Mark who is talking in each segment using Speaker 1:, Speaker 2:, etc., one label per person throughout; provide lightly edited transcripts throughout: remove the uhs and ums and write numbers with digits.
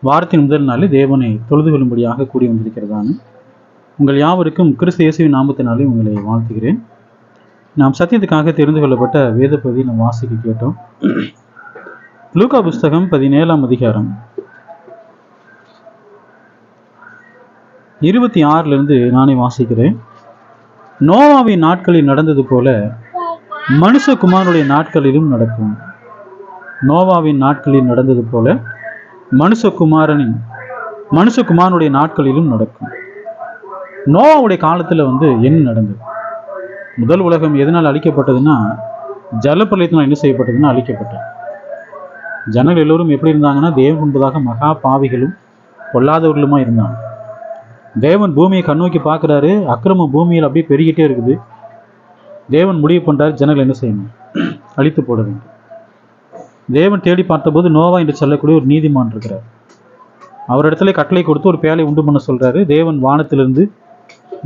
Speaker 1: வாரத்தின் முதல் நாளில் தேவனை தொழுது கொள்ளும்படியாக கூடி வந்திருக்கிறதான உங்கள் யாவருக்கும் கிறிஸ்து இயேசுவின் நாமத்தினாலே உங்களை வாழ்த்துகிறேன். நாம் சத்தியத்துக்காக தெரிந்து கொள்ளப்பட்ட வேத பகுதியை நாம் வாசிக்க கேட்டோம். லூக்கா புஸ்தகம் 17ஆம் அதிகாரம் 26 நானே வாசிக்கிறேன். நோவாவின் நாட்களில் நடந்தது போல மனுஷகுமாரனுடைய நாட்களிலும் நடக்கும். நோவாவின் நாட்களில் நடந்தது போல மனுஷகுமாரனுடைய நாட்களிலும் நடக்கும். நோவாவுடைய காலத்தில் என்ன நடந்தது? முதல் உலகம் எதனால் அழிக்கப்பட்டதுன்னா, ஜலப்பிரளயத்தினால் என்ன செய்யப்பட்டதுன்னா அழிக்கப்பட்டது. ஜனங்கள் எல்லோரும் எப்படி இருந்தாங்கன்னா, தேவன் முன்பதாக மகா பாவிகளும் பொல்லாதவர்களுமா இருந்தாங்க. தேவன் பூமியை கண்ணோக்கி பார்க்குறாரு, அக்கிரமம் பூமியில் அப்படியே பெருகிட்டே இருக்குது. தேவன் முடிவு பண்ணுறாரு, ஜனங்கள் என்ன செய்யணும்? அழித்து போட வேண்டும். தேவன் தேடி பார்த்தபோது நோவா என்று சொல்லக்கூடிய ஒரு நீதிமான் இருக்கிறார். அவரிடத்துல கட்டளை கொடுத்து ஒரு பேலை உண்டு பண்ண சொல்றாரு. தேவன் வானத்திலிருந்து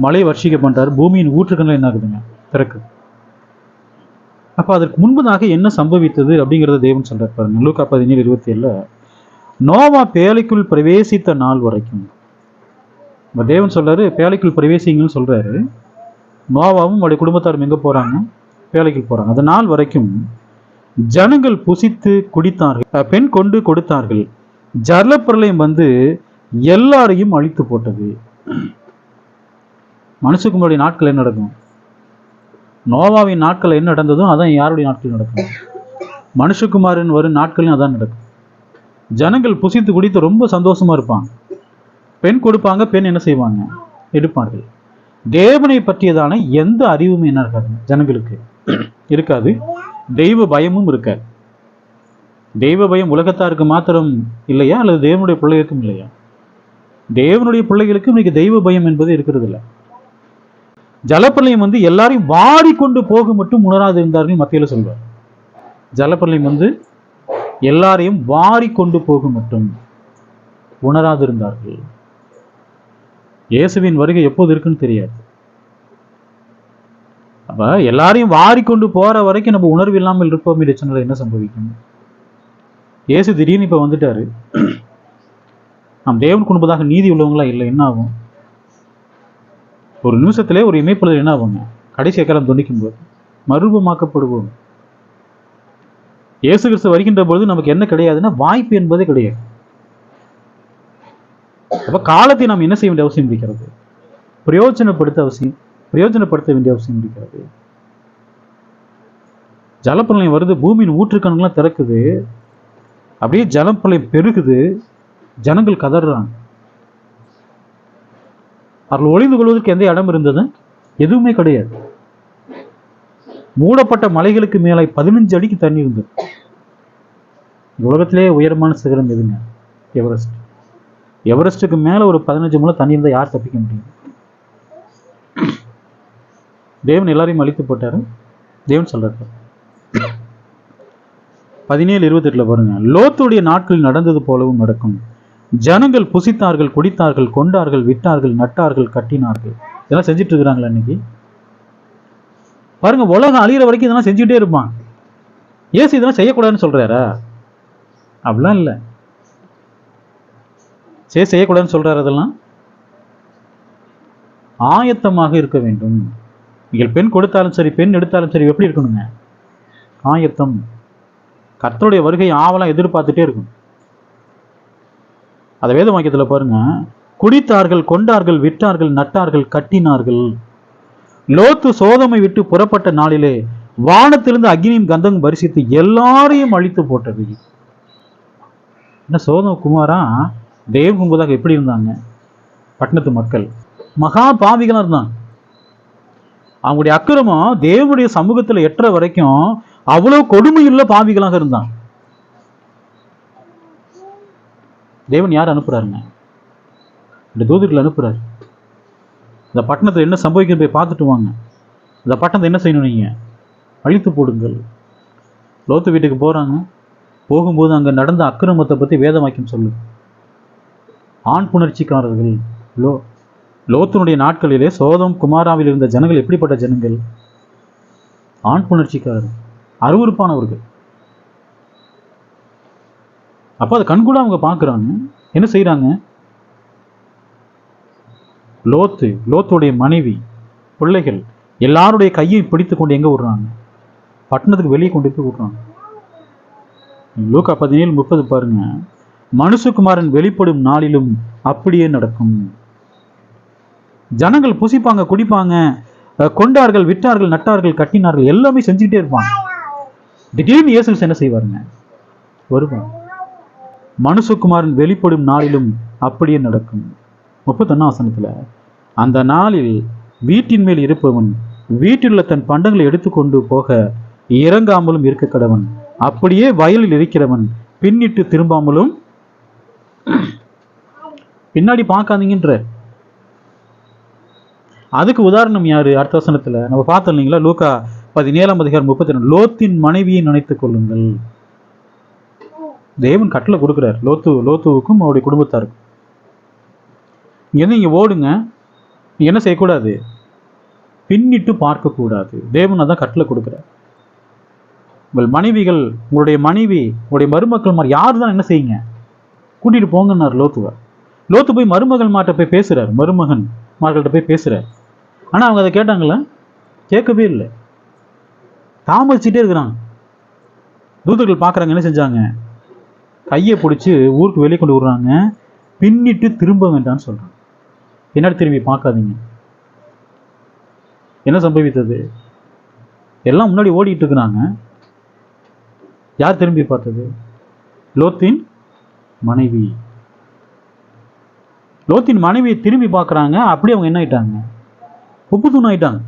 Speaker 1: மழை வர்ஷிக்க பண்றாரு. பூமியின் ஊற்றுக்கண்கள் என்ன ஆகுதுங்க? திறக்கு. அப்ப அதற்கு முன்பதாக என்ன சம்பவித்தது அப்படிங்கிறத தேவன் சொல்றாரு பாருங்க. லூக்கா 17:27 நோவா பேலைக்குள் பிரவேசித்த நாள் வரைக்கும். தேவன் சொல்றாரு, பேலைக்குள் பிரவேசிங்கன்னு சொல்றாரு. நோவாவும் அவருடைய குடும்பத்தாரும் எங்க போறாங்க? பேலைக்குள் போறாங்க. அந்த நாள் வரைக்கும் ஜனங்கள் புசித்து குடித்தார்கள், பெண் கொண்டு கொடுத்தார்கள். ஜலப்பிரளயம் எல்லாரையும் அழித்து போட்டது. மனுஷகுமாரனுடைய நாட்கள் என்ன நடக்கும்? நோவாவின் நாட்கள் என்ன நடந்ததோ அதான் யாருடைய நாட்கள் நடக்கும்? மனுஷகுமாரன் வரும் நாட்களையும் அதான் நடக்கும். ஜனங்கள் புசித்து குடித்து ரொம்ப சந்தோஷமா இருப்பாங்க. பெண் கொடுப்பாங்க, பெண் என்ன செய்வாங்க? எடுப்பார்கள். தேவனை பற்றியதான எந்த அறிவும் என்ன இருக்காது ஜனங்களுக்கு, இருக்காது. தெய்வ பயமும் இருக்காது. தெய்வ பயம் உலகத்தாருக்கு மாத்திரம் இல்லையா, அல்லது தேவனுடைய பிள்ளைகளுக்கும் இல்லையா? தேவனுடைய பிள்ளைகளுக்கும் இன்னைக்கு தெய்வ பயம் என்பது இருக்கிறது இல்லை. ஜலப்பிரளயம் எல்லாரையும் வாரிக்கொண்டு போக மட்டும் உணராது இருந்தார்கள் மத்தியில சொல்வார். ஜலப்பிரளயம் எல்லாரையும் வாரிக்கொண்டு போக மட்டும் உணராது இருந்தார்கள். இயேசுவின் வருகை எப்போது இருக்குன்னு தெரியாது. அப்ப எல்லாரையும் வாரிக்கொண்டு போற வரைக்கும் நம்ம உணர்வு இல்லாமல் இருப்போம். என்ன சம்பவிக்கும்? இயேசு திடீர்னு இப்ப வந்துட்டாரு. நம் தேவனுக்கு முன்பதாக நீதி உள்ளவங்களா இல்லை, என்ன ஆகும்? ஒரு நிமிஷத்திலே ஒரு இமைப்பொழுது என்ன ஆகுங்க? கடைசி எக்காலம் துணிக்கும் போது மறுரூபமாக்கப்படுவோம். இயேசு கிறிஸ்து வருகின்ற பொழுது நமக்கு என்ன கிடையாதுன்னா, வாய்ப்பு என்பதே கிடையாது. அப்ப காலத்தை நாம் என்ன செய்ய வேண்டிய அவசியம் இருக்கிறது? பிரயோஜனப்படுத்த வேண்டிய அவசியம் இருக்கிறது. ஜலப்பிரளயம் வருது, பூமியின் ஊற்றுக்கண்கள்லாம் திறக்குது, அப்படியே ஜலப்பிரளயம் பெருகுது, ஜனங்கள் கதறாங்க. அவர்கள் ஒளிந்து கொள்வதற்கு எந்த இடம் இருந்தது? எதுவுமே கிடையாது. மூடப்பட்ட மலைகளுக்கு மேலே 15 அடிக்கு தண்ணி இருந்தது. உலகத்திலே உயரமான சிகரம் எதுங்க? எவரெஸ்ட். எவரெஸ்டுக்கு மேல ஒரு 15 முழம் தண்ணி இருந்தால் யார் தப்பிக்க முடியும்? தேவன் எல்லாரையும் அழித்து போட்டாரு. தேவன் சொல்றாரு 17:28 பாருங்க. லோத்துடைய நாட்களில் நடந்தது போலவும் நடக்கும். ஜனங்கள் புசித்தார்கள், குடித்தார்கள், கொண்டார்கள், விட்டார்கள், நட்டார்கள், கட்டினார்கள். இதெல்லாம் செஞ்சுட்டு இருக்கிறாங்களா இன்னைக்கு? பாருங்க, உலகம் அழிகிற வரைக்கும் இதெல்லாம் செஞ்சுட்டே இருப்பான். ஏசு இதெல்லாம் செய்யக்கூடாதுன்னு சொல்றாரா? அப்படிலாம் இல்லை. செய்யக்கூடாதுன்னு சொல்றாரு. அதெல்லாம் ஆயத்தமாக இருக்க வேண்டும். நீங்கள் பெண் கொடுத்தாலும் சரி, பெண் எடுத்தாலும் சரி, எப்படி இருக்கணுங்க? ஆயத்தம். கர்த்தருடைய வருகை ஆவலாம் எதிர்பார்த்துட்டே இருக்கும். அதை வேத வாக்கியத்தில் பாருங்க. குடித்தார்கள், கொண்டார்கள், விட்டார்கள், நட்டார்கள், கட்டினார்கள். லோத்து சோதமை விட்டு புறப்பட்ட நாளிலே வானத்திலிருந்து அக்னியும் கந்தமும் பரிசித்து எல்லாரையும் அழித்து போட்டது. என்ன சோதம் குமாரா தேவ முன்பதாக எப்படி இருந்தாங்க? பட்டணத்து மக்கள் மகா பாவிகளா இருந்தாங்க. அவங்களுடைய அக்கிரமம் தேவனுடைய சமூகத்தில் எட்டுற வரைக்கும் அவ்வளவு கொடுமையுள்ள பாவிகளாக இருந்தாங்க. தேவன் யார் அனுப்புறாருங்க? இந்த தூதர்கள் அனுப்புறாரு. இந்த பட்டணத்தில் என்ன சம்பவிக்கிறது போய் பார்த்துட்டு வாங்க. இந்த பட்டணத்தை என்ன செய்யணும்? நீங்க அழித்து போடுங்கள். லோத்து வீட்டுக்கு போறாங்க. போகும்போது அங்க நடந்த அக்கிரமத்தை பத்தி வேத வாக்கியம் சொல்லு. ஆண் புணர்ச்சிக்காரர்கள். லோத்தினுடைய நாட்களிலே சோதம் குமாராவில் இருந்த ஜனங்கள் எப்படிப்பட்ட ஜனங்கள்? ஆண் புணர்ச்சிக்காரர், அருவருப்பானவர்கள். அப்போ அதை கண்கூட அவங்க பார்க்குறாங்க. என்ன செய்யறாங்க? லோத்துடைய மனைவி, பிள்ளைகள் எல்லாருடைய கையை பிடித்து கொண்டு எங்க விடுறாங்க? பட்டணத்துக்கு வெளியே கொண்டு போய் விடுறாங்க. லூக்கா 17:30 பாருங்க. மனுஷகுமாரன் வெளிப்படும் நாளிலும் அப்படியே நடக்கும். ஜனங்கள் புசிப்பாங்க, குடிப்பாங்க, கொண்டார்கள், விட்டார்கள், நட்டார்கள், கட்டினார்கள், எல்லாமே செஞ்சுக்கிட்டே இருப்பாங்க. திடீர்னு இயேசு என்ன செய்வாருங்க? வருவார். மனுஷகுமாரன் வெளிப்படும் நாளிலும் அப்படியே நடக்கும். 31 வசனத்துல, அந்த நாளில் வீட்டின் மேல் இருப்பவன் வீட்டிலுள்ள தன் பண்டங்களை எடுத்துக்கொண்டு போக இறங்காமலும் இருக்க கடவன். அப்படியே வயலில் இருக்கிறவன் பின்னிட்டு திரும்பாமலும். பின்னாடி பார்க்காதீங்கன்ற. அதுக்கு உதாரணம் யாரு? அடுத்த வசனத்துல நம்ம பார்த்தோம் இல்லைங்களா? லூக்கா 17:32, லோத்தின் மனைவியை நினைத்துக் கொள்ளுங்கள். தேவன் கட்டளை கொடுக்கிறார் லோத்துவுக்கும் அவருடைய குடும்பத்தாருக்கும். இங்க ஓடுங்க, நீங்க என்ன செய்யக்கூடாது? பின்னிட்டு பார்க்க கூடாது. தேவன் அதான் கட்டளை கொடுக்கிறார். உங்கள் மனைவிகள், உங்களுடைய மனைவி, உங்களுடைய மருமக்கள் மாதிரி யாரு தான் என்ன செய்யுங்க? கூட்டிட்டு போங்கன்னார் லோத்துவ. லோத்து போய் மருமகள் மாட்ட போய் பேசுறார், மருமகன் மார்கள்ட்ட போய் பேசுறார். ஆனா அவங்க அதை கேட்டாங்களா? கேட்கவே இல்லை. தாமதிச்சுட்டே இருக்கிறாங்க. தூதர்கள் பார்க்குறாங்க, என்ன செஞ்சாங்க? கையை பிடிச்சி ஊருக்கு வெளியே கொண்டு விடுறாங்க. பின்னிட்டு திரும்ப வேண்டாம்னு சொல்றாங்க. பின்னாடி திரும்பி பார்க்காதீங்க. என்ன சம்பவித்தது? எல்லாம் முன்னாடி ஓடிட்டு இருக்கிறாங்க. யார் திரும்பி பார்த்தது? லோத்தின் மனைவி. லோத்தின் மனைவியை திரும்பி பார்க்குறாங்க. அப்படியே அவங்க என்ன ஆயிட்டாங்க? உப்பு தூண் ஆயிட்டாங்க.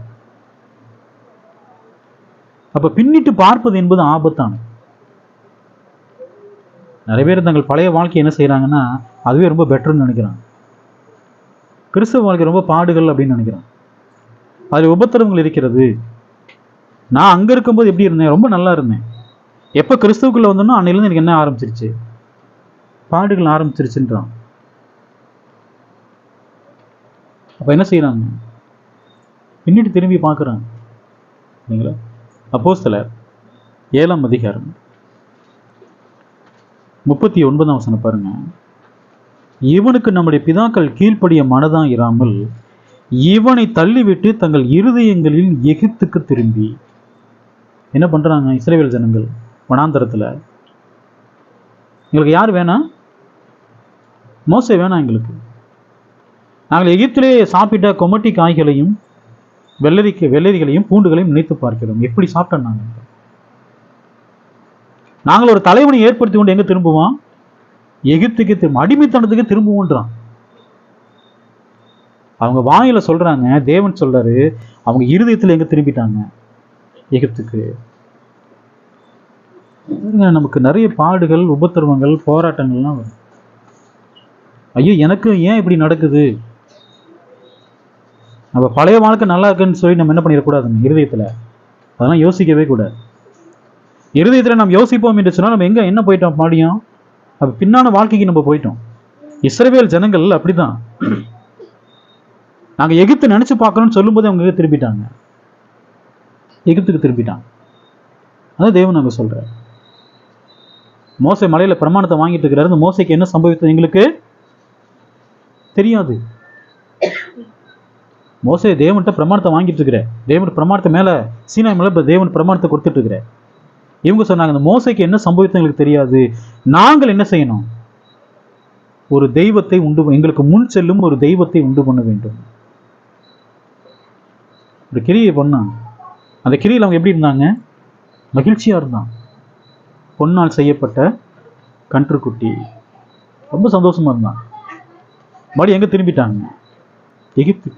Speaker 1: அப்ப பின்னிட்டு பார்ப்பது என்பது ஆபத்தான. நிறைய பேர் தங்கள் பழைய வாழ்க்கை என்ன செய்யறாங்கன்னா அதுவே ரொம்ப பெட்டர்னு நினைக்கிறாங்க. கிறிஸ்தவ வாழ்க்கை ரொம்ப பாடுகள் அப்படின்னு நினைக்கிறாங்க. அதில் உபத்திரவங்கள் இருக்கிறது. நான் அங்க இருக்கும்போது எப்படி இருந்தேன்? ரொம்ப நல்லா இருந்தேன். எப்ப கிறிஸ்துவுக்குள்ள வந்தோம்னா அன்னையிலிருந்து எனக்கு என்ன ஆரம்பிச்சிருச்சு? பாடுகள் ஆரம்பிச்சிருச்சுன்றான். அப்ப என்ன செய்யறாங்க? பின்னிட்டு திரும்பி பார்க்குறாங்க. இல்லைங்களா? அப்போஸ்தலர் 7ஆம் அதிகாரம் 39ஆம் வசனம் பாருங்க. இவனுக்கு நம்முடைய பிதாக்கள் கீழ்ப்படிய மனதான் இராமல் இவனை தள்ளிவிட்டு தங்கள் இருதயங்களில் எகிப்துக்கு திரும்பி என்ன பண்றாங்க? இஸ்ரவேல் ஜனங்கள் வனாந்தரத்துல, எங்களுக்கு யார் வேணாம்? மோசே வேணாம் எங்களுக்கு. நாங்கள் எகிப்திலே சாப்பிட்ட கொமட்டி காய்களையும் வெள்ளரிகளையும் பூண்டுகளையும் நினைத்து பார்க்கிறோம். எப்படி சாப்பிட்டோம் நாங்கள் ஒரு தலைவனை ஏற்படுத்தி கொண்டு எங்க திரும்புவோம்? எகிப்துக்கு திரும்ப, அடிமைத்தனத்துக்கு திரும்புவோன்றான். அவங்க வாயில சொல்றாங்க, தேவன் சொல்றாரு, அவங்க இருதயத்தில் எங்க திரும்பிட்டாங்க? எகிப்துக்கு. நமக்கு நிறைய பாடுகள், உபத்திரவங்கள், போராட்டங்கள்லாம் வரும். ஐயோ எனக்கு ஏன் இப்படி நடக்குது? நம்ம பழைய வாழ்க்கை நல்லா இருக்குன்னு சொல்லி நம்ம என்ன பண்ணிடக்கூடாதுங்க இருதயத்துல. அதெல்லாம் யோசிக்கவே கூடாது. இருதயத்துல நம்ம யோசிப்போம் என்று சொன்னா நம்ம எங்க என்ன போயிட்டோம்? பாடியும் அப்ப பின்னான வாழ்க்கைக்கு நம்ம போயிட்டோம். இஸ்ரவேல் ஜனங்கள் அப்படிதான். நாங்க எகிப்து நினைச்சு பார்க்கணும்னு சொல்லும் போது அவங்க திரும்பிட்டாங்க, எகிப்துக்கு திரும்பிட்டாங்க. அதான் தேவன் நாங்க சொல்ற. மோசே மலையில பிரமாணத்தை வாங்கிட்டு இருக்கிறாரு. அந்த மோசைக்கு என்ன சம்பவித்தது எங்களுக்கு தெரியாது. மோசே தேவன்கிட்ட பிரமாணத்தை வாங்கிட்டு இருக்கிற, தேவன் பிரமாணத்தை மேல சீனாய் மேல தேவன் பிரமாணத்தை கொடுத்துட்டு இருக்கிற. இவங்க சொன்னாங்க, அந்த மோசைக்கு என்ன சம்பவித்தது எங்களுக்கு தெரியாது. நாங்கள் என்ன செய்யணும்? ஒரு தெய்வத்தை உண்டு, எங்களுக்கு முன் செல்லும் ஒரு தெய்வத்தை உண்டு பண்ண வேண்டும். ஒரு கிரியை பண்ணாங்க. அந்த கிரியில் அவங்க எப்படி இருந்தாங்க? மகிழ்ச்சியா இருந்தாங்க. பொன்னால் செய்யப்பட்ட கன்றுக்குட்டி, ரொம்ப சந்தோஷமா இருந்தாங்க. மறுபடியும் எங்க திரும்பிட்டாங்க? எகிப்து.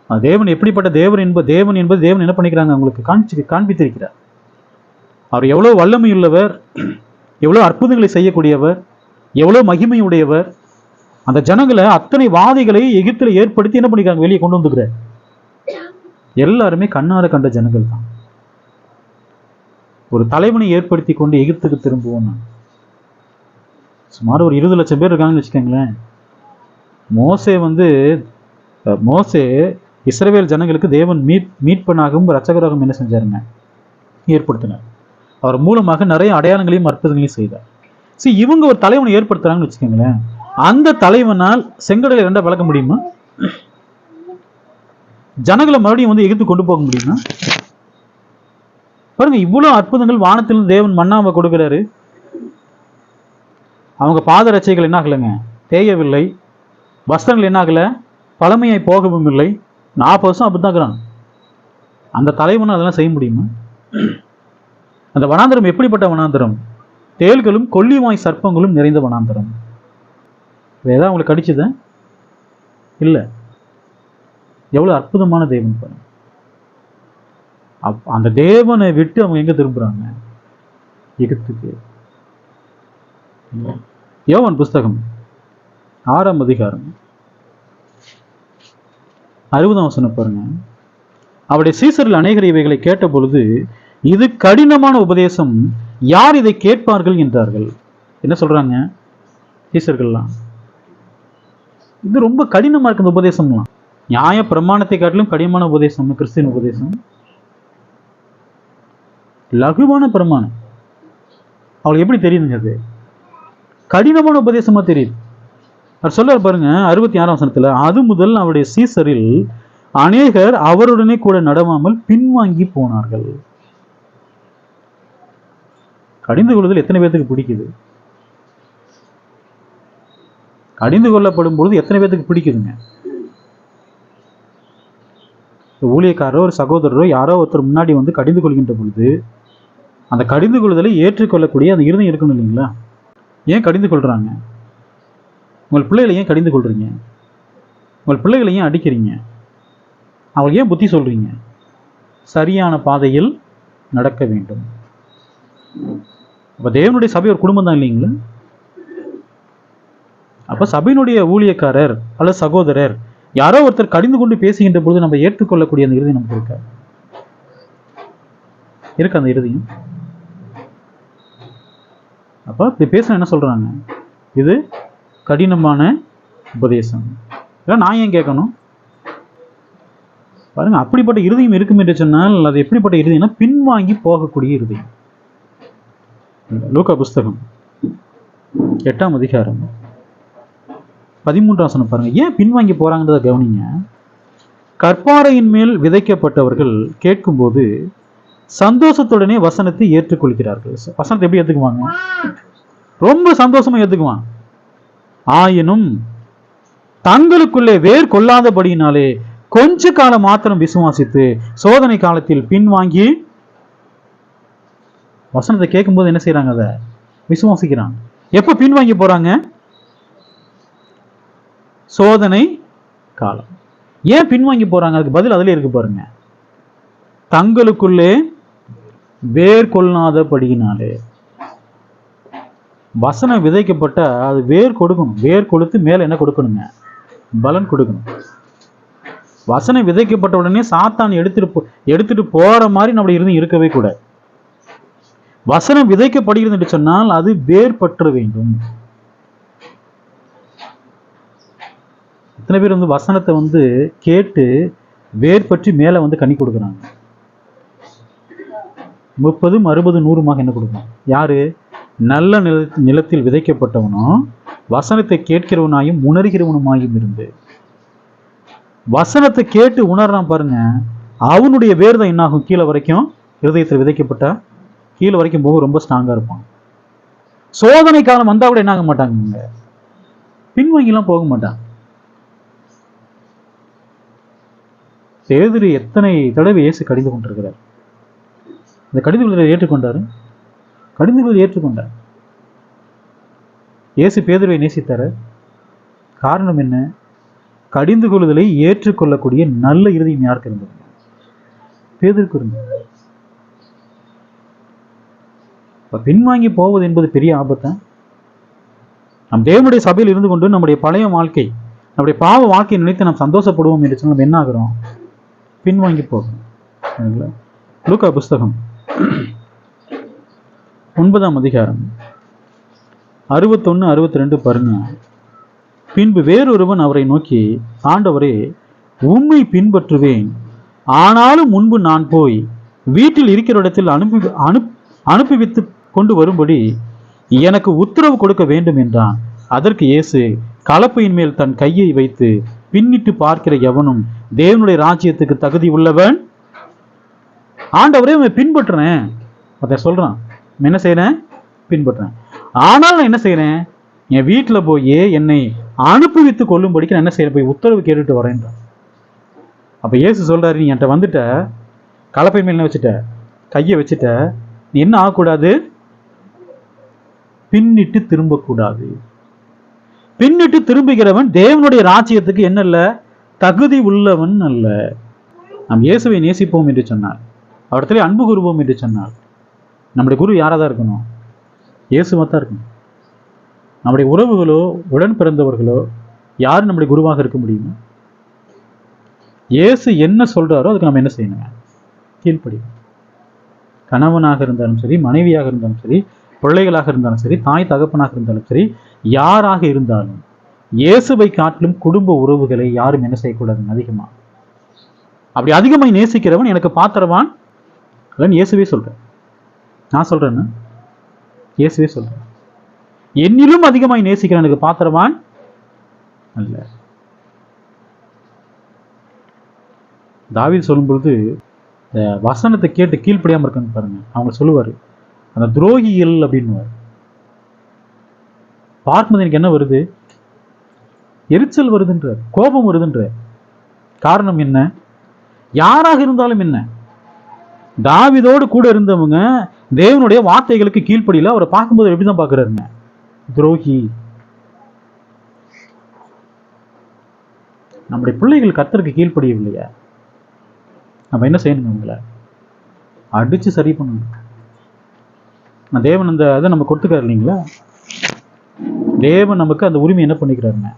Speaker 1: தேவன் எப்படிப்பட்ட தேவன் என்பது தேவன் என்ன பண்ணிக்கிறாங்க? அவங்களுக்கு காண்பித்திருக்கிறார். அவர் எவ்வளவு வல்லமை உள்ளவர், எவ்வளவு அற்புதங்களை செய்யக்கூடியவர், எவ்வளவு மகிமை உடையவர். அந்த ஜனங்களை, அத்தனை வாதிகளை எகிப்தில் ஏற்படுத்தி என்ன பண்ணிக்கிறாங்க? வெளியே கொண்டு வந்துக்கிறார். எல்லாருமே கண்ணார கண்ட ஜனங்கள் தான். ஒரு தலைவனை ஏற்படுத்தி கொண்டு எகிப்துக்கு திரும்புவோம். சுமார் ஒரு 20 லட்சம் பேர் இருக்காங்கன்னு வச்சுக்கோங்களேன். மோசே இஸ்ரவேல் ஜனங்களுக்கு தேவன் மீட்பனாகவும் இரட்சகராகவும் என்ன செஞ்சாருங்க? ஏற்படுத்தினார். அவர் மூலமாக நிறைய அடையாளங்களையும் அற்புதங்களையும் செய்தார். இவங்க ஒரு தலைவனை ஏற்படுத்துறாங்கன்னு வச்சுக்கோங்களேன், அந்த தலைவனால் செங்கடலை ரெண்டா விளக்க முடியுமா? ஜனங்களை மறுபடியும் வந்து எதிர்த்து கொண்டு போக முடியுமா? பாருங்க, இவ்வளவு அற்புதங்கள் வானத்திலும் தேவன் மன்னாவை கொடுக்கிறாரு. அவங்க பாதரட்சைகள் என்ன ஆகலைங்க, தேயவில்லை. வஸ்திரங்கள் என்ன ஆகல, பழமையை போகவும் இல்லை. 40 வருஷம் அப்படித்தான் இருக்கிறான். அந்த தலைவனும் அதெல்லாம் செய்ய முடியுமா? அந்த வனாந்தரம் எப்படிப்பட்ட வனாந்தரம்? தேள்களும் கொல்லிவாய் சர்ப்பங்களும் நிறைந்த வனாந்தரம். ஏதாவது அவங்களுக்கு கடிச்சத இல்ல. எவ்வளவு அற்புதமான தேவன் பாருங்க. அந்த தேவனை விட்டு அவங்க எங்க திரும்புறாங்க? எகிப்துக்கு. யோவான் புஸ்தகம் 6ஆம் அதிகாரம் 60ஆம் வசனம் பாருங்க. அவருடைய சீசரில் அநேகர் இவைகளை கேட்ட பொழுது, இது கடினமான உபதேசம், யார் இதை கேட்பார்கள் என்றார்கள். என்ன சொல்றாங்க சீசர்கள்லாம்? இது ரொம்ப கடினமா இருக்கு இந்த உபதேசம்லாம். நியாய பிரமாணத்தை காட்டிலும் கடினமான உபதேசம் கிறிஸ்தியன் உபதேசம். லகுவான பிரமாணம் அவளுக்கு எப்படி தெரியுதுங்க? அது கடினமான உபதேசமா தெரியுது. அவர் சொல்றாரு பாருங்க 66ஆம் வசனத்துல, அது முதல் அவருடைய சீசரில் அநேகர் அவருடனே கூட நடவாமல் பின்வாங்கி போனார்கள். கடிந்து கொள்ளுதல் எத்தனை பேருக்கு பிடிக்குது? கடிந்து கொள்ளப்படும் பொழுது எத்தனை பேருக்கு பிடிக்குதுங்க? ஊழியக்காரரோ ஒரு சகோதரரோ யாரோ ஒருத்தர் முன்னாடி வந்து கடிந்து கொள்கின்ற பொழுது அந்த கடிந்து கொள்ளுதலை ஏற்றுக்கொள்ளக்கூடிய அந்த இருதயம் இருக்கணும் இல்லைங்களா? ஏன் கடிந்து கொள்றாங்க? உங்கள் பிள்ளைகளை ஏன் கடிந்து கொள்றீங்க? உங்கள் பிள்ளைகளை ஏன் அடிக்கிறீங்க? அவங்களுக்கு ஏன் புத்தி சொல்றீங்க? சரியான பாதையில் நடக்க வேண்டும். அப்ப தேவனுடைய சபை ஒரு குடும்பம் தான் இல்லைங்களா? அப்ப சபையினுடைய ஊழியக்காரர் அல்லது சகோதரர் யாரோ ஒருத்தர் கடிந்து கொண்டு பேசுகின்ற பொழுது நம்ம ஏற்றுக்கொள்ளக்கூடிய அந்த இறுதி நமக்கு இருக்கு அந்த இறுதியும். அப்ப இப்படி பேச என்ன சொல்றாங்க? இது கடினமான உபதேசம். நான் ஏன் கேட்கணும்? பாருங்க, அப்படிப்பட்ட இறுதியும் இருக்கும் என்று சொன்னால் அது எப்படிப்பட்ட இறுதினா பின்வாங்கி போகக்கூடிய இறுதி. லூக்கா புஸ்தகம் 8ஆம் அதிகாரம் 13ஆம் வசனம் பாருங்க. ஏன் பின்வாங்கி போறாங்கன்றத கவனிங்க. கற்பாறையின் மேல் விதைக்கப்பட்டவர்கள் கேட்கும்போது சந்தோஷத்துடனே வசனத்தை ஏற்றுக்கொள்கிறார்கள். வசனத்தை எப்படி ஏத்துக்குவாங்க? ரொம்ப சந்தோஷமா ஏத்துக்குவான். ஆயினும் தங்களுக்குள்ளே வேர் கொள்ளாதபடியினாலே கொஞ்ச காலம் மாத்திரம் விசுவாசித்து சோதனை காலத்தில் பின்வாங்கி, வசனத்தை கேட்கும்போது என்ன செய்யறாங்க? அதை விசுவாசிக்கிறாங்க. எப்ப பின்வாங்கி போறாங்க? சோதனை காலம். ஏன் பின்வாங்கி போறாங்க? அதுக்கு பதில் அதுல இருக்கு பாருங்க. தங்களுக்குள்ளே வேர் கொள்ளாதபடியினாலே. வசனம் விதைக்கப்பட்ட அது வேர் கொடுக்கணும். வேர் கொடுத்து மேல என்ன கொடுக்கணுங்க? பலன் கொடுக்கணும். வசனம் விதைக்கப்பட்ட உடனே சாத்தான் எடுத்துட்டு போற மாதிரி நம்முடைய இறுதி இருக்கவே கூடாது. வசனம் விதைக்கப்படுகிறது என்று சொன்னால் அது வேர் பற்ற வேண்டும். எத்தனை பேர் வந்து வசனத்தை வந்து கேட்டு வேர் பற்றி மேல வந்து கனி கொடுக்குறாங்க? 30, 60, 100 என்ன கொடுக்கணும்? யாரு? நல்ல நிலத்தில் விதைக்கப்பட்டவனும் வசனத்தை கேட்கிறவனாயும் உணர்கிறவனுமாயும் இருந்து. வசனத்தை கேட்டு உணர்றான் பாருங்க, அவனுடைய வேர் தான் என்ன ஆகும்? கீழே வரைக்கும் இருதயத்தில் விதைக்கப்பட்டா கீழே வரைக்கும் போக ரொம்ப ஸ்ட்ராங்கா இருப்பான். சோதனை காலம் வந்தா கூட என்ன ஆக மாட்டாங்க? பின்வாங்கிலாம் போக மாட்டான். பேதுரு எத்தனை தடவை இயேசு கடிந்து கொண்டிருக்கிறார். இந்த கடிந்து கொள்வதை ஏற்றுக்கொண்டாரு. கடிந்து கொள்வதை ஏற்றுக்கொண்டார். இயேசு பேதுருவை நேசித்தார். காரணம் என்ன? கடிந்து கொள்ளுதலை ஏற்றுக்கொள்ளக்கூடிய நல்ல இருதயம் யாருக்கு இருந்தது? பேதுருக்கு இருந்தது. பின்வாங்கி போவது என்பது பெரிய ஆபத்தை. நம் தேவனுடைய சபையில் இருந்து கொண்டு நம்முடைய பழைய வாழ்க்கை, நம்முடைய பாவ வாழ்க்கையை நினைத்து நாம் சந்தோஷப்படுவோம் என்று சொன்னால் நம்ம என்ன ஆகிறோம்? பின்வாங்கி போகும். லூக்கா புஸ்தகம் 9ஆம் அதிகாரம் 61, 62 பாருங்க. பின்பு வேறொருவன் அவரை நோக்கி, ஆண்டவரே, உம்மை பின்பற்றுவேன், ஆனாலும் முன்பு நான் போய் வீட்டில் இருக்கிற இடத்தில் அனுப்பிவித்து கொண்டு வரும்படி எனக்கு உத்தரவு கொடுக்க வேண்டும் என்றான். அதற்கு இயேசு, கலப்பையின் மேல் தன் கையை வைத்து பின்னிட்டு பார்க்கிற எவனும் தேவனுடைய ராஜ்யத்துக்கு தகுதி உள்ளவன். ஆண்டவரே பின்பற்றுறேன் அதை சொல்றான். என்ன செய்யறேன்? பின்பற்றுறேன். ஆனால் நான் என்ன செய்யறேன்? என் வீட்டில் போய் என்னை அனுப்புவித்து கொள்ளும்படிக்கு நான் என்ன செய்யறேன்? போய் உத்தரவு கேட்டுட்டு வரேன். அப்ப இயேசு சொல்றாரு, நீ என்கிட்ட வந்துட்ட, கலப்பை மேல வச்சுட்ட, கையை வச்சுட்ட, நீ என்ன ஆகக்கூடாது? பின்னிட்டு திரும்பக்கூடாது. பின்னிட்டு திரும்புகிறவன் தேவனுடைய ராஜ்யத்துக்கு என்ன அல்ல? தகுதி உள்ளவன் அல்ல. நாம் இயேசுவை நேசிப்போம் என்று சொன்னார், அவரிடத்துல அன்பு கூறுவோம் என்று சொன்னார், நம்முடைய குரு யாராதான் இருக்கணும்? இயேசுவா தான் இருக்கணும். நம்முடைய உறவுகளோ உடன் பிறந்தவர்களோ யாரும் நம்முடைய குருவாக இருக்க முடியுமா? இயேசு என்ன சொல்றாரோ அதுக்கு நம்ம என்ன செய்யணுங்க? கீழ்ப்படியும். கணவனாக இருந்தாலும் சரி, மனைவியாக இருந்தாலும் சரி, பிள்ளைகளாக இருந்தாலும் சரி, தாய் தகப்பனாக இருந்தாலும் சரி, யாராக இருந்தாலும் இயேசுவை காட்டிலும் குடும்ப உறவுகளை யாரும் என்ன செய்யக்கூடாது? அதிகமா. அப்படி அதிகமாக நேசிக்கிறவன் எனக்கு பாத்திரவான். இயேசுவே சொல்றேன். நான் சொல்றேன்னு இயேசுவே சொல்றேன். என்னிலும் அதிகமாக நேசிக்கிறேன் எனக்கு பாத்திரவான் அல்ல. தாவீது சொல்லும் பொழுது வசனத்தை கேட்டு கீழ்ப்படியாம இருக்கான்னு பாருங்க. அவங்க சொல்லுவாரு, அந்த துரோகிகள் அப்படின்னு. பார்க்கும்போது எனக்கு என்ன வருது? எரிச்சல் வருதுன்ற, கோபம் வருதுன்ற. காரணம் என்ன? யாராக இருந்தாலும் என்ன, தாவீதோடு கூட இருந்தவங்க தேவனுடைய வார்த்தைகளுக்கு கீழ்ப்படியில. அவரை பார்க்கும்போது எப்படிதான் பாக்குறாருங்க? துரோகி. நம்முடைய பிள்ளைகள் கர்த்தருக்கு கீழ்ப்படியவில்லையா? நம்ம என்ன செய்யணும்? உங்களை அடிச்சு சரி பண்ணணும். தேவன் அந்த அதை நம்ம கொடுத்துக்காரு இல்லைங்களா? தேவன் நமக்கு அந்த உரிமை என்ன பண்ணிக்கிறாருங்க?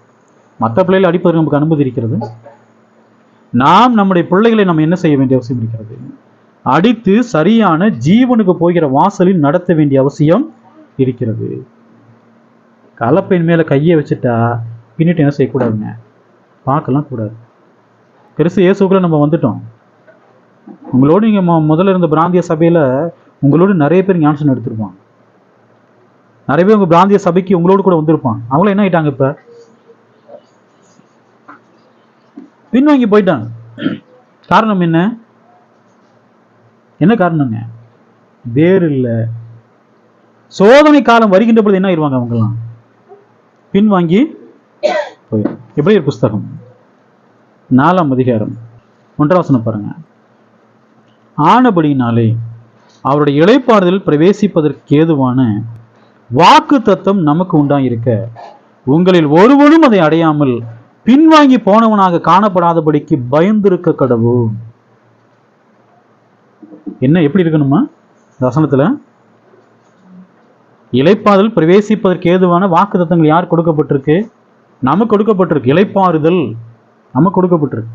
Speaker 1: மற்ற பிள்ளைகளை அடிப்பதற்கு நமக்கு அனுமதி இருக்கிறது. நாம் நம்முடைய பிள்ளைகளை நம்ம என்ன செய்ய வேண்டிய அவசியம் இருக்கிறது? அடித்து சரியான ஜீவனுக்கு போகிற வாசலில் நடத்த வேண்டிய அவசியம் இருக்கிறது. கலப்பையின் மேல கையை வச்சுட்டா பின்னிட்டு என்ன செய்யக்கூடாதுங்க? பார்க்கலாம் கூடாது. கிறிஸ்து இயேசுக்குள்ள நம்ம வந்துட்டோம். உங்களோடு நீங்க முதல்ல இருந்த பிராந்திய சபையில உங்களோடு நிறைய பேர் ஞானஸ்நானம் எடுத்திருப்பாங்க. நிறைய பேர் உங்க பிராந்திய சபைக்கு உங்களோடு கூட வந்திருப்பாங்க. அவங்களும் என்ன ஆயிட்டாங்க? இப்ப பின்வாங்கி போயிட்டாங்க. காரணம் என்ன? என்ன காரணங்க? வேறு இல்ல. சோதனை காலம் வருகின்ற பொழுது என்ன ஆயிடுவாங்க? அவங்கெல்லாம் பின்வாங்கி போய். எபிரேயர் புஸ்தகம் 4ஆம் அதிகாரம் 1ஆம் வசனம் பாருங்க. ஆனபடியினாலே அவருடைய இளைப்பாறுதல் பிரவேசிப்பதற்கு ஏதுவான வாக்கு தத்தம் நமக்கு உண்டாயிருக்க, உங்களில் ஒருவனும் அதை அடையாமல் பின்வாங்கி போனவனாக காணப்படாதபடிக்கு பயந்திருக்க கடவுள். என்ன எப்படி இருக்கணுமா? வசனத்துல இளைப்பாறுதல் பிரவேசிப்பதற்கு ஏதுவான வாக்கு தத்தங்கள் யார் கொடுக்கப்பட்டிருக்கு? நமக்கு கொடுக்கப்பட்டிருக்கு. இளைப்பாறுதல் நமக்கு கொடுக்கப்பட்டிருக்கு.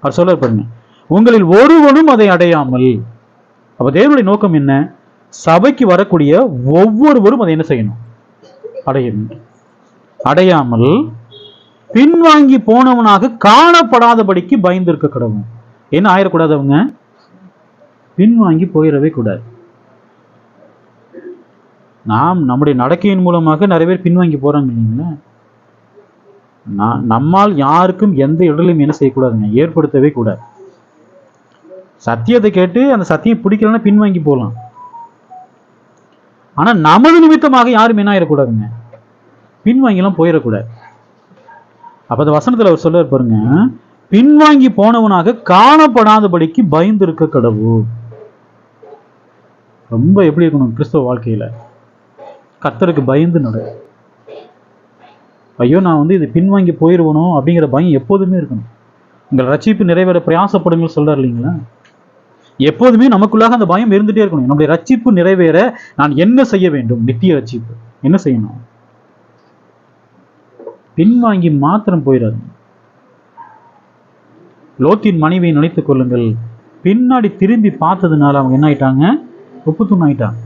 Speaker 1: அவர் சொல்ல பாருங்க, உங்களில் ஒருவனும் அதை அடையாமல். அப்ப தேவனுடைய நோக்கம் என்ன? சபைக்கு வரக்கூடிய ஒவ்வொருவரும் அதை என்ன செய்யணும்? அடையணும். அடையாமல் பின்வாங்கி போனவனாக காணப்படாதபடிக்கு பயந்திருக்க கடவுள். என்ன ஆயிடக்கூடாது? அவங்க பின்வாங்கி போயிடவே கூடாது. நாம் நம்முடைய நடக்கையின் மூலமாக நிறைய பேர் பின்வாங்கி போறாங்க இல்லைங்களா? நம்மால் யாருக்கும் எந்த இடலையும் என்ன செய்யக்கூடாதுங்க? ஏற்படுத்தவே கூடாது. சத்தியத்தை கேட்டு அந்த சத்தியம் பிடிக்கலன்னா பின்வாங்கி போகலாம். ஆனா நமது நிமித்தமாக யாரும் என்ன ஆயிடக்கூடாதுங்க? பின்வாங்கிலாம் போயிடக்கூடாது. அப்ப அந்த வசனத்துல அவர் சொல்ல பாருங்க, பின்வாங்கி போனவனாக காணப்படாதபடிக்கு பயந்து இருக்க கடவுள். ரொம்ப எப்படி இருக்கணும் கிறிஸ்தவ வாழ்க்கையில? கர்த்தருக்கு பயந்து நட. ஐயோ நான் இது பின்வாங்கி போயிடுவனோ அப்படிங்கிற பயம் எப்போதுமே இருக்கணும். உங்கள் ரட்சிப்பு நிறைவேற பிரயாசப்படுங்கள் சொல்றாரு இல்லைங்களா? எப்போதுமே நமக்குள்ளாக அந்த பயம் இருந்துட்டே இருக்கணும். நம்முடைய ரட்சிப்பு நிறைவேற நான் என்ன செய்ய வேண்டும்? நித்திய ரட்சிப்பு என்ன செய்யணும்? பின்வாங்கி மாத்திரம் போயிடாது. லோத்தின் மனைவியை நினைத்துக் கொள்ளுங்கள். பின்னாடி திரும்பி பார்த்ததுனால அவங்க என்ன ஆயிட்டாங்க? உப்புத்தூண் ஆயிட்டாங்க.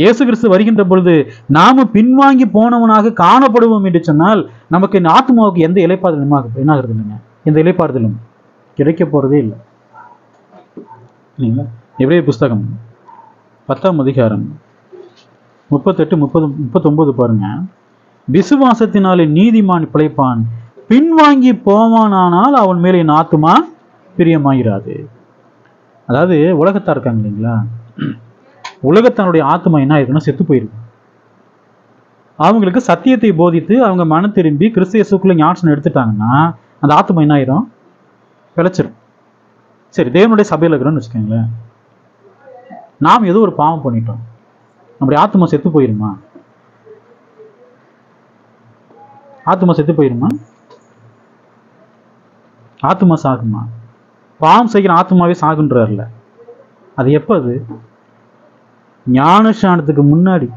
Speaker 1: இயேசு கிறிஸ்து வருகின்ற பொழுது நாம பின்வாங்கி போனவனாக காணப்படுவோம் என்று சொன்னால் நமக்கு இந்த ஆத்மாவுக்கு எந்த இளைப்பாறுதலும் என்ன ஆகுறது இல்லைங்க? எந்த இளைப்பாறுதலும் கிடைக்க போறதே இல்லை இல்லைங்களா? எபிரேயர் புஸ்தகம் 10ஆம் அதிகாரம் 38, 30, 39 பாருங்க. விசுவாசத்தினாலே நீதிமான் பிழைப்பான், பின்வாங்கி போவானானால் அவன் மேலே என் ஆத்துமா பிரியமாயிராது. அதாவது உலகத்தா இருக்காங்க இல்லைங்களா, உலகத்தனுடைய ஆத்மா என்ன ஆயிருக்குன்னா செத்து போயிருக்கு. அவங்களுக்கு சத்தியத்தை போதித்து அவங்க மனம் திரும்பி கிறிஸ்து இயேசுக்குள்ள ஞானம் எடுத்துட்டாங்கன்னா அந்த ஆத்மா என்ன ஆயிரும்? பிழைச்சிரும். சரி, தேவனுடைய சபையில் இருக்கிறோம்னு வச்சுக்கோங்களேன், நாம் ஏதோ ஒரு பாவம் பண்ணிட்டோம், நம்முடைய ஆத்மா செத்து போயிருமா? ஆத்மா செத்து போயிருமா? ஆத்மா சாகுமா? பாவம் செய்கிற ஆத்மாவே சாகுன்றார்ல, அது எப்ப? அது ஞானஸ்நானத்துக்கு முன்னாடி.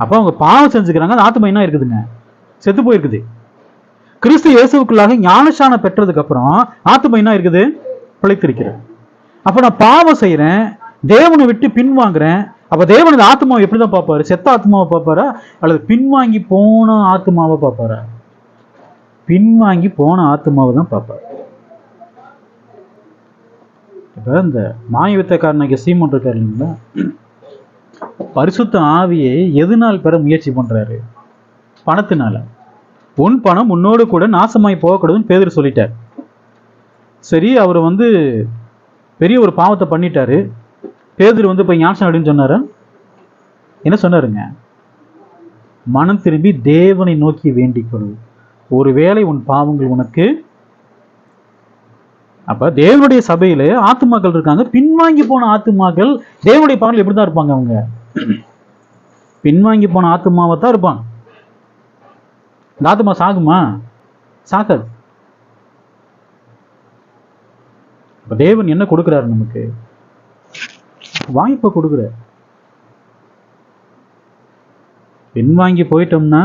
Speaker 1: அப்ப அவங்க பாவம் செஞ்சுக்கிறாங்க, அந்த ஆத்மா என்ன இருக்குதுங்க? செத்து போயிருக்குது. கிறிஸ்து இயேசுவுக்குள்ளாக ஞானஸ்நானம் பெற்றதுக்கு அப்புறம் ஆத்மா என்ன இருக்குது? பிழைத்திருக்கிறது. அப்ப நான் பாவம் செய்யறேன், தேவனை விட்டு பின்வாங்குறேன். அப்ப தேவனது ஆத்மாவை எப்படிதான் பார்ப்பாரு? செத்த ஆத்மாவை பார்ப்பாரா அல்லது பின்வாங்கி போன ஆத்மாவை பார்ப்பாரா? பின்வாங்கி போன ஆத்மாவை தான் பார்ப்பாரு. இப்ப இந்த மாய வித்தக்காரனுக்கு சீமோன் இருக்காரு இல்லைங்களா, பரிசுத்த ஆவியை எதனால் பெற முயற்சி பண்றாரு? பணத்தினால. உன் பணம் உன்னோடு கூட நாசமாய் போகக்கூடாதுன்னு பேதுரு சொல்லிட்டார். சரி, அவர் பெரிய ஒரு பாவத்தை பண்ணிட்டாரு. பேதுரு போய் ஞானம் அப்படின்னு சொன்னாரு. என்ன சொன்னாருங்க? மனம் திரும்பி தேவனை நோக்கி வேண்டிக் கொள், ஒருவேளை உன் பாவங்கள் உனக்கு. அப்ப தேவனுடைய சபையில ஆத்துமாக்கள் இருக்காங்க, பின்வாங்கி போன ஆத்துமாக்கள். தேவனுடைய பாவங்கள் எப்படிதான் இருப்பாங்க? அவங்க பின்வாங்கி போன ஆத்துமாவை தான் இருப்பாங்க. இந்த ஆத்துமா சாகுமா? சாகாது. இப்ப தேவன் என்ன கொடுக்கிறாரு? நமக்கு வாய்ப்பை கொடுக்கிறார். பின்வாங்கி போயிட்டோம்னா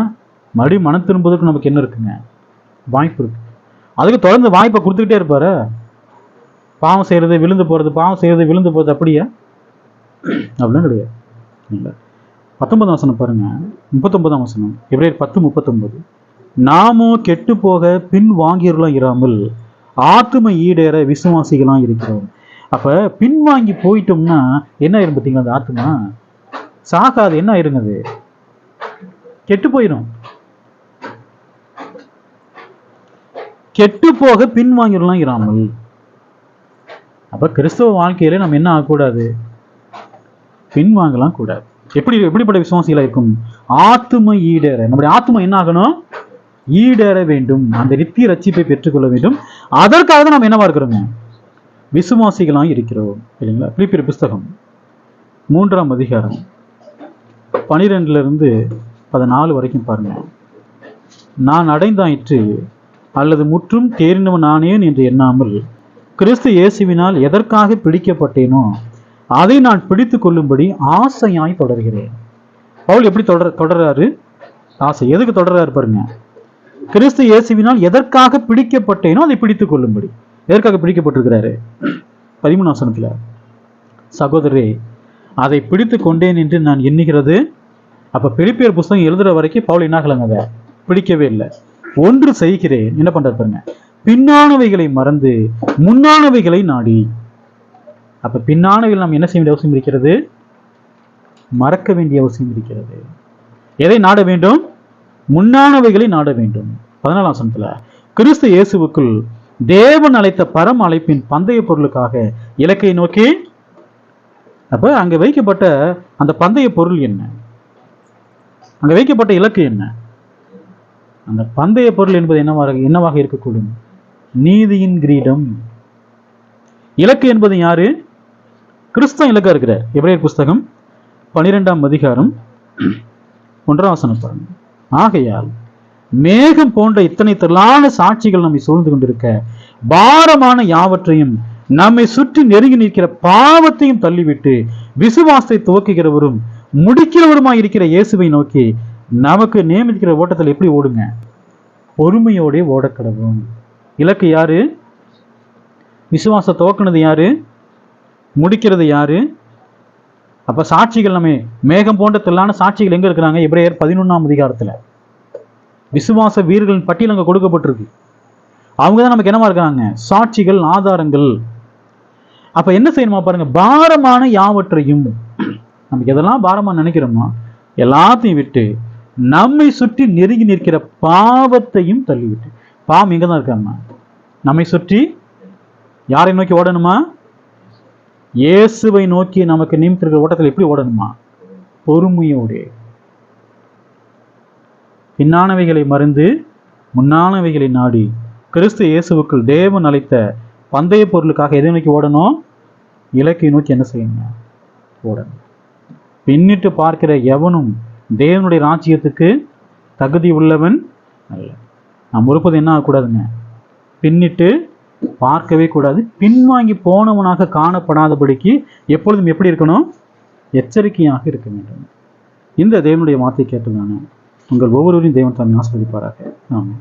Speaker 1: மறுபடியும் மனம் திரும்புவதற்கு நமக்கு என்ன இருக்குங்க? வாய்ப்பு இருக்கு. அதுக்கு தொடர்ந்து வாய்ப்பை கொடுத்துக்கிட்டே இருப்பாரு. பாவம் செய்யறது விழுந்து போறது, பாவம் செய்யறது விழுந்து போறது, அப்படியா? அப்படிலாம் கிடையாது. இல்லை. 19 வசனம் பாருங்க, 39 வசனம், எபிரேயர் 10:39. நாமோ கெட்டு போக பின் வாங்கியவர்களாம் இராமல் ஆத்தும ஈடேற விசுவாசிகளாம் இருக்கிறோம். அப்ப பின்வாங்கி போயிட்டோம்னா என்ன ஆயிரும் பார்த்தீங்களா? அந்த ஆத்மா சாகாது. என்ன ஆயிருங்க? அது கெட்டு போயிடும். கெட்டு போக பின்வாங்கிடலாம் இராமல். அப்ப கிறிஸ்தவ வாழ்க்கையில நம்ம என்ன ஆகக்கூடாது? பின்வாங்கலாம் கூடாது. எப்படிப்பட்ட விசுவாசிகளா இருக்கும்? ஆத்தும ஈடேற. நம்முடைய ஆத்மா என்ன ஆகணும்? ஈடேற வேண்டும். அந்த நித்திய ரட்சிப்பை பெற்றுக்கொள்ள வேண்டும். அதற்காக தான் நம்ம என்னவா இருக்கிறோங்க? விசுவாசிகளாக இருக்கிறோம் இல்லைங்களா? பிலிப்பியர் புஸ்தகம் 3ஆம் அதிகாரம் 12-14 வரைக்கும் பாருங்க. நான் அடைந்தாயிற்று அல்லது முற்றும் தேறினவன் நானேன் என்று எண்ணாமல் கிறிஸ்து இயேசுவினால் எதற்காக பிடிக்கப்பட்டேனோ அதை நான் பிடித்து கொள்ளும்படி ஆசையாய் தொடர்கிறேன். பவுல் எப்படி தொடர்றாரு? ஆசை. எதுக்கு தொடர்றாரு பாருங்க. கிறிஸ்து இயேசுவினால் எதற்காக பிடிக்கப்பட்டேனோ அதை பிடித்துக் கொள்ளும்படி. எதற்காக பிடிக்கப்பட்டிருக்கிறாரு? 13 வசனத்துல, சகோதரரே அதை பிடித்து கொண்டேன் என்று நான் எண்ணுகிறது. அப்ப பிலிப்பியர் புஸ்தகம் எழுதுற வரைக்கும் பவுல் என்ன ஆகலங்க? அதை பிடிக்கவே இல்லை. ஒன்று செய்கிறேன், என்ன பண்றாரு பாருங்க, பின்னானவைகளை மறந்து முன்னானவைகளை நாடி. அப்ப பின்னானவைகள் நாம் என்ன செய்ய வேண்டிய அவசியம் இருக்கிறது? மறக்க வேண்டிய அவசியம் இருக்கிறது. எதை நாட வேண்டும்? முன்னானவைகளை நாட வேண்டும். 14 வசனத்துல, கிறிஸ்து இயேசுவுக்குள் தேவன் அழைத்த பரம் அழைப்பின் பந்தய பொருளுக்காக இலக்கை நோக்கி. அப்ப அங்க வைக்கப்பட்ட அந்த பந்தய பொருள் என்ன? அங்க வைக்கப்பட்ட இலக்கு என்ன? அந்த பந்தய பொருள் என்பது என்னவாக இருக்கக்கூடும்? நீதியின் கிரீடம். இலக்கு என்பது யாரு? கிறிஸ்தவ இலக்கா இருக்கிறார். எபிரேயர் புஸ்தகம் 12ஆம் அதிகாரம் 1ஆம் வசனம் பாருங்க. ஆகையால் மேகம் போன்ற இத்தனை திரளான சாட்சிகள் நம்மை சூழ்ந்து கொண்டிருக்க பாரமான யாவற்றையும் நம்மை சுற்றி நெருங்கி நிற்கிற பாவத்தையும் தள்ளிவிட்டு விசுவாசத்தை துவக்குகிறவரும் முடிக்கிறவருமாய் இருக்கிற இயேசுவை நோக்கி நமக்கு நியமிக்கிற ஓட்டத்தில் எப்படி ஓடுங்க? பொறுமையோட ஓடக்கடவும். இலக்கு யாரு? விசுவாச துவக்குனது யாரு? முடிக்கிறது யாரு? அப்ப சாட்சிகள் நம்ம மேகம் போன்ற திரளான சாட்சிகள் எங்க இருக்கிறாங்க? எபிரேயர் 11ஆம் அதிகாரத்துல விசுவாச வீரர்களின் பட்டியல் அங்க கொடுக்கப்பட்டிருக்கு. அவங்கதான் நமக்கு என்னவா இருக்காங்க? சாட்சிகள், ஆதாரங்கள். அப்ப என்ன செய்யணுமா பாருங்க, பாரமான யாவற்றையும். நமக்கு எதெல்லாம் பாரமா நினைக்கிறோமோ எல்லாத்தையும் விட்டு நம்மை சுற்றி நெருங்கி நிற்கிற பாவத்தையும் தள்ளிவிட்டு, பாவம் இங்க தான் இருக்காமா, நம்மை சுற்றி யாரை நோக்கி ஓடணுமா? இயேசுவை நோக்கி நமக்கு நியமித்திருக்கிற ஓட்டத்தில் எப்படி ஓடணுமா? பொறுமையோடு. பின்னானவைகளை மறந்து முன்னானவைகளை நாடி கிறிஸ்து இயேசுவுக்குள் தேவன் அழைத்த பந்தய பொருளுக்காக எதை நோக்கி ஓடணும்? இலக்கை நோக்கி என்ன செய்யணும்? ஓடணும். பின்னிட்டு பார்க்கிற எவனும் தேவனுடைய ராஜ்யத்துக்கு தகுதி உள்ளவன் அல்ல. நாம் இருப்பது என்ன ஆகக்கூடாதுங்க? பின்னிட்டு பார்க்கவே கூடாது. பின்வாங்கி போனவனாக காணப்படாதபடிக்கு எப்பொழுதும் எப்படி இருக்கணும்? எச்சரிக்கையாக இருக்க வேண்டும். இந்த தேவனுடைய வார்த்தை கேட்டதான உங்கள் ஒவ்வொருவரையும் தேவன் தாமே ஆசீர்வதிப்பாராக. ஆமென்.